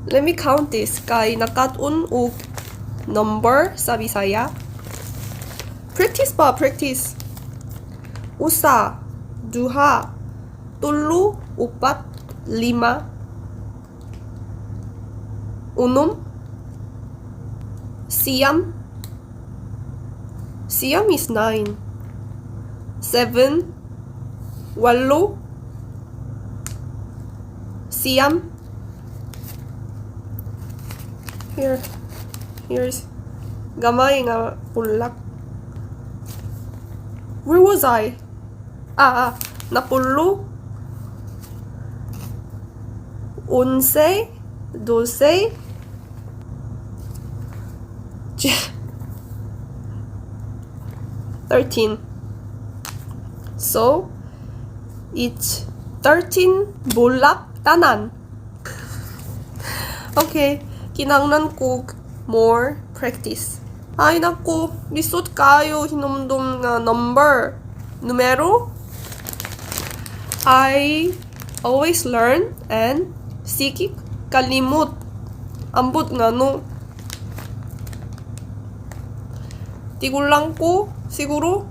Let me count this. Kay nakatun og number sa Bisaya. Practice ba? Practice. Usa, duha, tulo, upat, lima, unom, siyam. Siyam is 9. 7, walo, siyam. Here's gamay nga pulak. Where was I? Napulo, 11, 12, 13. So, it's 13 bulak tanan. Okay, kinanglan ko more practice. Ay naku, lisod kayo hinumdum nga number. Numero. I always learn and sikik kalimut. Ambot nga no. Tigulang ko siguro